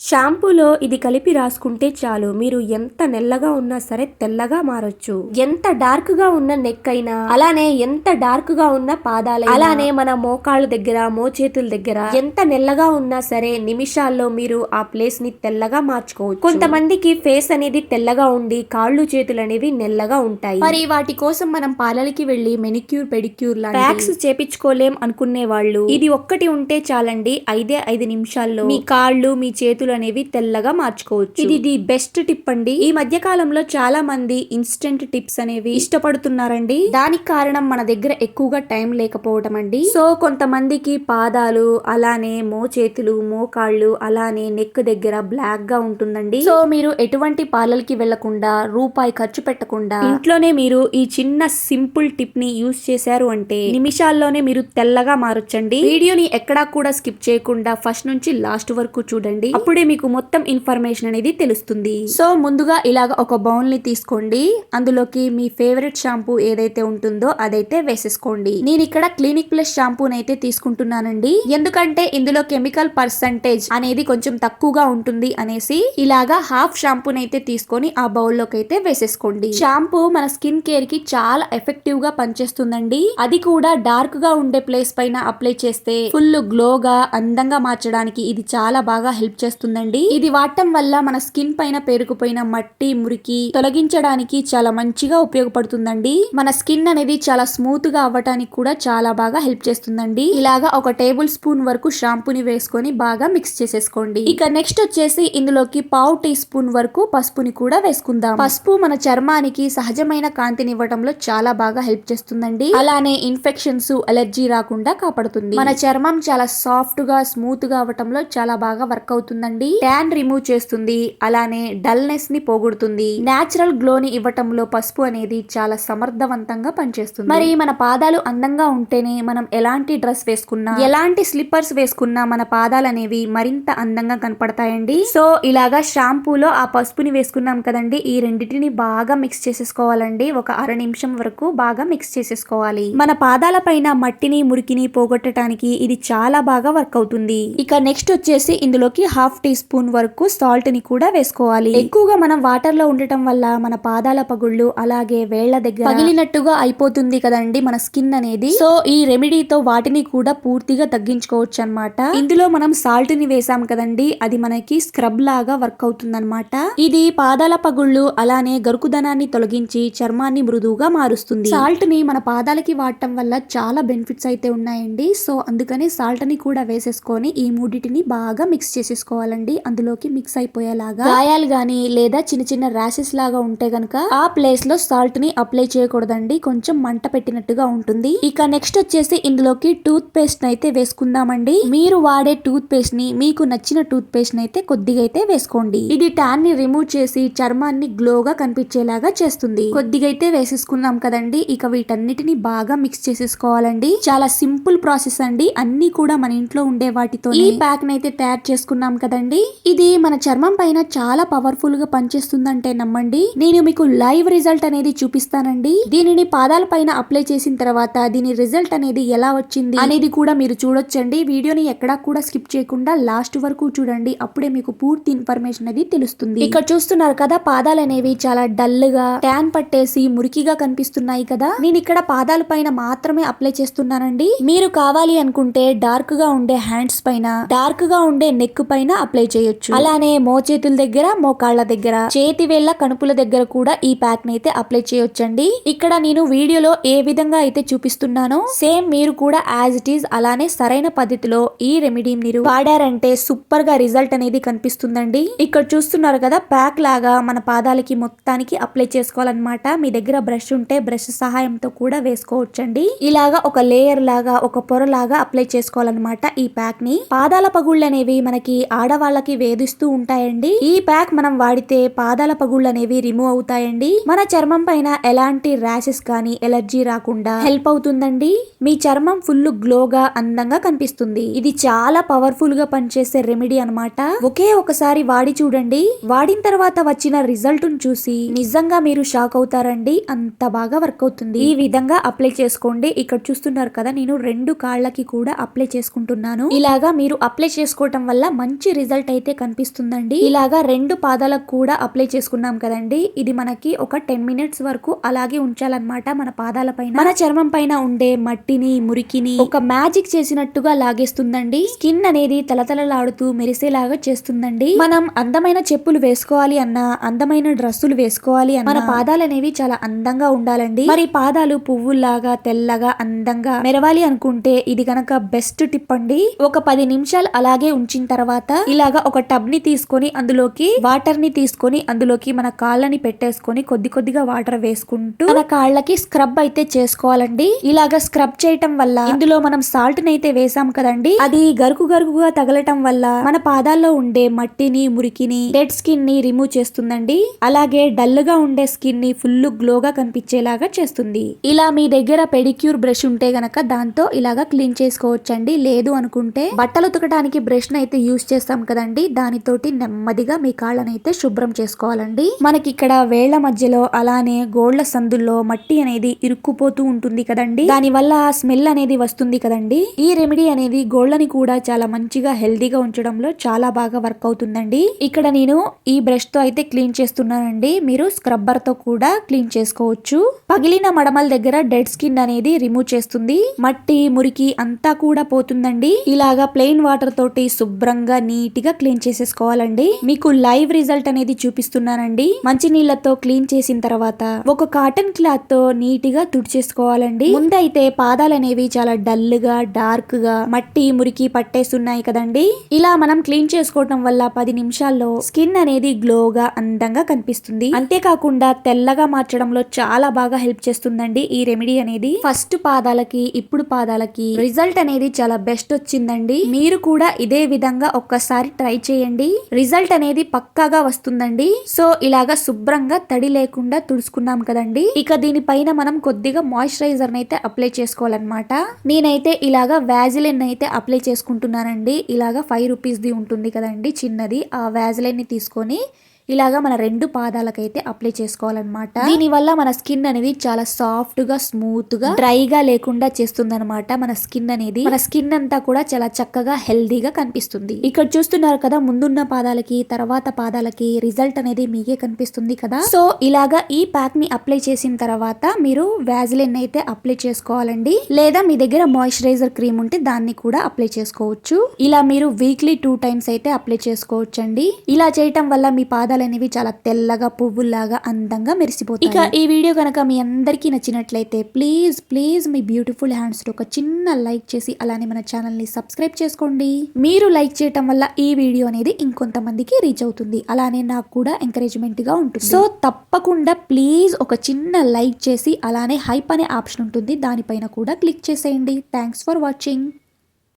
షాంపూలో ఇది కలిపి రాసుకుంటే చాలు మీరు ఎంత నల్లగా ఉన్నా సరే తెల్లగా మారొచ్చు. ఎంత డార్క్ గా ఉన్న నెక్ అయినా, అలానే ఎంత డార్క్ గా ఉన్న పాదాలైనా, అలానే మన మోకాళ్ళ దగ్గర మోచేతుల దగ్గర ఎంత నల్లగా ఉన్నా సరే నిమిషాల్లో మీరు ఆ ప్లేస్ ని తెల్లగా మార్చుకోవచ్చు. కొంతమందికి ఫేస్ అనేది తెల్లగా ఉండి కాళ్ళు చేతులు అనేవి నల్లగా ఉంటాయి. మరి వాటి కోసం మనం పార్లర్కి వెళ్లి మెనిక్యూర్ పెడిక్యూర్ ప్యాక్స్ చేపించుకోలేం అనుకునే వాళ్ళు ఇది ఒక్కటి ఉంటే చాలండి. 5 నిమిషాల్లో మీ కాళ్ళు మీ చేతులు అనేవి తెల్లగా మార్చుకోవచ్చు. ఇది ది బెస్ట్ టిప్ అండి. ఈ మధ్య కాలంలో చాలా మంది ఇన్స్టెంట్ టిప్స్ అనేవి ఇష్టపడుతున్నారండి. దానికి కారణం మన దగ్గర ఎక్కువగా టైం లేకపోవడం అండి. సో కొంతమందికి పాదాలు, అలానే మోచేతులు, మోకాళ్ళు, అలానే నెక్ దగ్గర బ్లాక్ గా ఉంటుందండి. సో మీరు ఎటువంటి పార్లర్ కి వెళ్లకుండా, రూపాయి ఖర్చు పెట్టకుండా ఇంట్లోనే మీరు ఈ చిన్న సింపుల్ టిప్ ని యూజ్ చేశారు అంటే నిమిషాల్లోనే మీరు తెల్లగా మారొచ్చండి. వీడియోని ఎక్కడా కూడా స్కిప్ చేయకుండా ఫస్ట్ నుంచి లాస్ట్ వరకు చూడండి. అప్పుడే మీకు మొత్తం ఇన్ఫర్మేషన్ అనేది తెలుస్తుంది. సో ముందుగా ఇలాగ ఒక బౌల్ ని తీసుకోండి. అందులోకి మీ ఫేవరెట్ షాంపూ ఏదైతే ఉంటుందో అదైతే వేసేసుకోండి. నేను ఇక్కడ క్లినిక్ ప్లస్ షాంపూని అయితే తీసుకుంటున్నానండి. ఎందుకంటే ఇందులో కెమికల్ పర్సంటేజ్ అనేది కొంచెం తక్కువగా ఉంటుంది అనేసి ఇలాగా హాఫ్ షాంపూని అయితే తీసుకొని ఆ బౌల్ లోకి అయితే వేసేసుకోండి. షాంపూ మన స్కిన్ కేర్ కి చాలా ఎఫెక్టివ్ గా పనిచేస్తుందండి. అది కూడా డార్క్ గా ఉండే ప్లేస్ పైన అప్లై చేస్తే ఫుల్ గ్లోగా అందంగా మార్చడానికి ఇది చాలా బాగా హెల్ప్ చేస్తుంది. ఇది వాడటం వల్ల మన స్కిన్ పైన పేరుకుపోయిన మట్టి, మురికి తొలగించడానికి చాలా మంచిగా ఉపయోగపడుతుందండి. మన స్కిన్ అనేది చాలా స్మూత్ గా అవ్వటానికి కూడా చాలా బాగా హెల్ప్ చేస్తుందండి. ఇలాగా ఒక టేబుల్ స్పూన్ వరకు షాంపూని వేసుకొని బాగా మిక్స్ చేసేసుకోండి. ఇక నెక్స్ట్ వచ్చేసి ఇందులోకి పావు టీ స్పూన్ వరకు పసుపుని కూడా వేసుకుందాం. పసుపు మన చర్మానికి సహజమైన కాంతిని ఇవ్వడంలో చాలా బాగా హెల్ప్ చేస్తుందండి. అలానే ఇన్ఫెక్షన్స్, అలర్జీ రాకుండా కాపాడుతుంది. మన చర్మం చాలా సాఫ్ట్ గా, స్మూత్ గా అవ్వటంలో చాలా బాగా వర్క్ అవుతుందండి. ట్యాన్ రిమూవ్ చేస్తుంది, అలానే డల్నెస్ ని పోగొడుతుంది. నేచురల్ గ్లో ని ఇవ్వటంలో పసుపు అనేది చాలా సమర్థవంతంగా పనిచేస్తుంది. మరి మన పాదాలు అందంగా ఉంటేనే మనం ఎలాంటి డ్రెస్ వేసుకున్నా, ఎలాంటి స్లిప్పర్స్ వేసుకున్నా మన పాదాలు అనేవి మరింత అందంగా కనపడతాయండి. సో ఇలాగా షాంపూలో ఆ పసుపుని వేసుకున్నాం కదండి, ఈ రెండింటిని బాగా మిక్స్ చేసేసుకోవాలండి. ఒక అర నిమిషం వరకు బాగా మిక్స్ చేసేసుకోవాలి. మన పాదాల పైన మట్టిని, మురికిని పోగొట్టడానికి ఇది చాలా బాగా వర్క్ అవుతుంది. ఇక నెక్స్ట్ వచ్చేసి ఇందులోకి హాఫ్ టీ స్పూన్ వరకు సాల్ట్ ని కూడా వేసుకోవాలి. ఎక్కువగా మనం వాటర్ లో ఉండటం వల్ల మన పాదాల పగుళ్ళు, అలాగే వేళ్ల దగ్గర పగిలినట్టుగా అయిపోతుంది కదండి మన స్కిన్ అనేది. సో ఈ రెమెడీతో వాటిని కూడా పూర్తిగా తగ్గించుకోవచ్చు అన్నమాట. ఇందులో మనం సాల్ట్ ని వేసాం కదండి, అది మనకి స్క్రబ్ లాగా వర్క్ అవుతుంది అన్నమాట. ఇది పాదాల పగుళ్ళు, అలానే గరుకుదనాన్ని తొలగించి చర్మాన్ని మృదువుగా మారుస్తుంది. సాల్ట్ ని మన పాదాలకి వాడటం వల్ల చాలా బెనిఫిట్స్ అయితే ఉన్నాయండి. సో అందుకని సాల్ట్ ని కూడా వేసేసుకొని ఈ మూడిటిని బాగా మిక్స్ చేసేసుకోవాలండి. అందులోకి మిక్స్ అయిపోయేలాగా. గాయాలు గానీ లేదా చిన్న చిన్న ర్యాషెస్ లాగా ఉంటే గనక ఆ ప్లేస్ లో సాల్ట్ ని అప్లై చేయకూడదండి, కొంచెం మంట పెట్టినట్టుగా ఉంటుంది. ఇక నెక్స్ట్ వచ్చేసి ఇందులోకి టూత్ పేస్ట్ అయితే వేసుకుందామండి. మీరు వాడే టూత్ పేస్ట్ ని, మీకు నచ్చిన టూత్ పేస్ట్ ని అయితే కొద్దిగా అయితే వేసుకోండి. ఇది ట్యాన్ ని రిమూవ్ చేసి చర్మాన్ని గ్లోగా కనిపించేలాగా చేస్తుంది. కొద్దిగా అయితే వేసేసుకున్నాం కదండి. ఇక వీటన్నిటిని బాగా మిక్స్ చేసేసుకోవాలండి. చాలా సింపుల్ ప్రాసెస్ అండి. అన్ని కూడా మన ఇంట్లో ఉండే వాటితో ఈ ప్యాక్ ని అయితే తయారు చేసుకున్నాం కదండి. ఇది మన చర్మం పైన చాలా పవర్ఫుల్ గా పనిచేస్తుందంటే నమ్మండి. నేను మీకు లైవ్ రిజల్ట్ అనేది చూపిస్తానండి. దీనిని పాదాల పైన అప్లై చేసిన తర్వాత దీని రిజల్ట్ అనేది ఎలా వచ్చింది అనేది కూడా మీరు చూడొచ్చండి. వీడియోని ఎక్కడా కూడా స్కిప్ చేయకుండా లాస్ట్ వరకు చూడండి. అప్పుడే మీకు పూర్తి ఇన్ఫర్మేషన్ అనేది తెలుస్తుంది. ఇక్కడ చూస్తున్నారు కదా, పాదాలు అనేవి చాలా డల్ గా, ట్యాన్ పట్టేసి మురికిగా కనిపిస్తున్నాయి కదా. నేను ఇక్కడ పాదాల పైన మాత్రమే అప్లై చేస్తున్నానండి. మీరు కావాలి అనుకుంటే డార్క్ గా ఉండే హ్యాండ్స్ పైన, డార్క్ గా ఉండే నెక్ పైన అప్లై చేయొచ్చు. అలానే మోచేతుల దగ్గర, మోకాళ్ళ దగ్గర, చేతి వేళ్ల కణుపుల దగ్గర కూడా ఈ ప్యాక్ ని అయితే అప్లై చేయొచ్చండి. ఇక్కడ నేను వీడియోలో ఏ విధంగా అయితే చూపిస్తున్నానో సేమ్ మీరు కూడా యాజ్ ఇట్ ఈజ్ అలానే సరైన పద్ధతిలో ఈ రెమెడీ మీరు వాడారంటే సూపర్ గా రిజల్ట్ అనేది కనిపిస్తుందండి. ఇక్కడ చూస్తున్నారు కదా, ప్యాక్ లాగా మన పాదాలకి మొత్తానికి అప్లై చేసుకోవాలన్నమాట. మీ దగ్గర బ్రష్ ఉంటే బ్రష్ సహాయంతో కూడా వేసుకోవచ్చండి. ఇలాగా ఒక లేయర్ లాగా, ఒక పొర లాగా అప్లై చేసుకోవాలన్నమాట ఈ ప్యాక్ ని. పాదాల పగుళ్ళు అనేవి మనకి ఆడవాళ్ళకి వేధిస్తూ ఉంటాయండి. ఈ ప్యాక్ మనం వాడితే పాదాల పగుళ్ళు అనేవి రిమూవ్ అవుతాయండి. మన చర్మం పైన ఎలాంటి ర్యాషెస్ కానీ ఎలర్జీ రాకుండా హెల్ప్ అవుతుందండి. మీ చర్మం ఫుల్ గ్లోగా, అందంగా కనిపిస్తుంది. ఇది చాలా పవర్ఫుల్ గా పనిచేసే రెమెడీ అన్నమాట. ఒకే ఒకసారి వాడి చూడండి. వాడిన తర్వాత వచ్చిన రిజల్ట్ ను చూసి నిజంగా మీరు షాక్ అవుతారండి. అంత బాగా వర్క్ అవుతుంది. ఈ విధంగా అప్లై చేసుకోండి. ఇక్కడ చూస్తున్నారు కదా, నేను 2 కాళ్ళకి కూడా అప్లై చేసుకుంటున్నాను. ఇలాగా మీరు అప్లై చేసుకోవటం వల్ల మంచి రిజల్ట్ రిజల్ట్ అయితే కనిపిస్తుందండి. ఇలాగా 2 పాదాలకు కూడా అప్లై చేసుకున్నాం కదండి. ఇది మనకి ఒక 10 మినిట్స్ వరకు అలాగే ఉంచాలన్నమాట. మన పాదాల పైన మన చర్మం పైన ఉండే మట్టిని మురికిని ఒక మ్యాజిక్ చేసినట్టుగా లాగేస్తుందండి. స్కిన్ అనేది తలతలలాడుతూ మెరిసేలాగా చేస్తుందండి. మనం అందమైన చెప్పులు వేసుకోవాలి అన్నా, అందమైన డ్రెస్సులు వేసుకోవాలి అన్నా మన పాదాలు అనేవి చాలా అందంగా ఉండాలండి. మరి పాదాలు పువ్వుల్లాగా తెల్లగా అందంగా మెరవాలి అనుకుంటే ఇది గనక బెస్ట్ టిప్ అండి. ఒక 10 నిమిషాలు అలాగే ఉంచిన తర్వాత ఇలాగా ఒక టబ్ ని తీసుకొని అందులోకి వాటర్ ని తీసుకొని అందులోకి మన కాళ్ళని పెట్టేసుకొని కొద్ది కొద్దిగా వాటర్ వేసుకుంటూ మన కాళ్ళకి స్క్రబ్ అయితే చేసుకోవాలండి. ఇలాగా స్క్రబ్ చేయటం వల్ల ఇందులో మనం సాల్ట్ ని అయితే వేసాం కదండి, అది గరుకుగా తగలటం వల్ల మన పాదాల్లో ఉండే మట్టిని మురికిని డెడ్ స్కిన్ ని రిమూవ్ చేస్తుందండి. అలాగే డల్ గా ఉండే స్కిన్ ని ఫుల్ గ్లోగా కనిపించేలాగా చేస్తుంది. ఇలా మీ దగ్గర పెడిక్యూర్ బ్రష్ ఉంటే గనక దాంతో ఇలాగా క్లీన్ చేసుకోవచ్చండి. లేదు అనుకుంటే బట్టలు ఉతకడానికి బ్రష్ అయితే యూజ్ చేస్తాం కదండి, దానితోటి నెమ్మదిగా మీ కాళ్ళని అయితే శుభ్రం చేసుకోవాలండి. మనకి ఇక్కడ వేళ్ల మధ్యలో అలానే గోళ్ల సందుల్లో మట్టి అనేది ఇరుక్కుపోతూ ఉంటుంది కదండి, దాని వల్ల స్మెల్ అనేది వస్తుంది కదండి. ఈ రెమెడీ అనేది గోళ్లని కూడా చాలా మంచిగా హెల్దీగా ఉంచడంలో చాలా బాగా వర్క్ అవుతుందండి. ఇక్కడ నేను ఈ బ్రష్ తో అయితే క్లీన్ చేస్తున్నానండి. మీరు స్క్రబ్బర్ తో కూడా క్లీన్ చేసుకోవచ్చు. పగిలిన మడమల దగ్గర డెడ్ స్కిన్ అనేది రిమూవ్ చేస్తుంది. మట్టి మురికి అంతా కూడా పోతుందండి. ఇలాగా ప్లెయిన్ వాటర్ తోటి శుభ్రంగా నీట్ గా క్లీన్ చేసేసుకోవాలండి. మీకు లైవ్ రిజల్ట్ అనేది చూపిస్తున్నానండి. మంచి నీళ్లతో క్లీన్ చేసిన తర్వాత ఒక కాటన్ క్లాత్ తో నీట్ గా తుడిచేసుకోవాలండి. ముందైతే పాదాలు అనేవి చాలా డల్ గా డార్క్ గా మట్టి మురికి పట్టేస్తున్నాయి కదండి. ఇలా మనం క్లీన్ చేసుకోవడం వల్ల 10 నిమిషాల్లో స్కిన్ అనేది గ్లోగా అందంగా కనిపిస్తుంది. అంతేకాకుండా తెల్లగా మార్చడంలో చాలా బాగా హెల్ప్ చేస్తుందండి ఈ రెమెడీ అనేది. ఫస్ట్ పాదాలకి ఇప్పుడు పాదాలకి రిజల్ట్ అనేది చాలా బెస్ట్ వచ్చిందండి. మీరు కూడా ఇదే విధంగా ఒక్కసారి ట్రై చేయండి. రిజల్ట్ అనేది పక్కాగా వస్తుందండి. సో ఇలాగా శుభ్రంగా తడి లేకుండా తుడుచుకున్నాం కదండి. ఇక దీనిపైన మనం కొద్దిగా మాయిశ్చరైజర్ అయితే అప్లై చేసుకోవాలన్నమాట. నేనైతే ఇలాగా వ్యాజిలిన్ అయితే అప్లై చేసుకుంటున్నానండి. ఇలాగా 5 రూపీస్ది ఉంటుంది కదండి చిన్నది, ఆ వ్యాజిలిన్ ని తీసుకొని ఇలాగా మన 2 పాదాలకైతే అప్లై చేసుకోవాలన్నమాట. దీని వల్ల మన స్కిన్ అనేది చాలా సాఫ్ట్ గా స్మూత్ గా డ్రైగా లేకుండా చేస్తుంది అనమాట. మన స్కిన్ అనేది మన స్కిన్ అంతా కూడా చాలా చక్కగా హెల్దీగా కనిపిస్తుంది. ఇక్కడ చూస్తున్నారు కదా, ముందున్న పాదాలకి తర్వాత పాదాలకి రిజల్ట్ అనేది మీకే కనిపిస్తుంది కదా. సో ఇలాగా ఈ ప్యాక్ ని అప్లై చేసిన తర్వాత మీరు వ్యాజిలిన్ అయితే అప్లై చేసుకోవాలండి. లేదా మీ దగ్గర మాయిశ్చరైజర్ క్రీమ్ ఉంటే దాన్ని కూడా అప్లై చేసుకోవచ్చు. ఇలా మీరు వీక్లీ 2 టైమ్స్ అయితే అప్లై చేసుకోవచ్చు అండి. ఇలా చేయటం వల్ల మీ పాదాలు అనేవి చాలా తెల్లగా పువ్వుల్లాగా అందంగా మెరిసిపోతాయి. ఇక ఈ వీడియో కనుక మీ అందరికీ నచ్చినట్లయితే ప్లీజ్ మీ బ్యూటిఫుల్ హ్యాండ్స్ తో ఒక చిన్న లైక్ చేసి అలానే మన ఛానల్ ని సబ్స్క్రైబ్ చేసుకోండి. మీరు లైక్ చేయటం వల్ల ఈ వీడియో అనేది ఇంకొంతమందికి రీచ్ అవుతుంది, అలానే నాకు కూడా ఎంకరేజ్మెంట్ గా ఉంటుంది. సో తప్పకుండా ప్లీజ్ ఒక చిన్న లైక్ చేసి అలానే హైప్ అనే ఆప్షన్ ఉంటుంది, దానిపైన కూడా క్లిక్ చేసేయండి. Thanks for watching.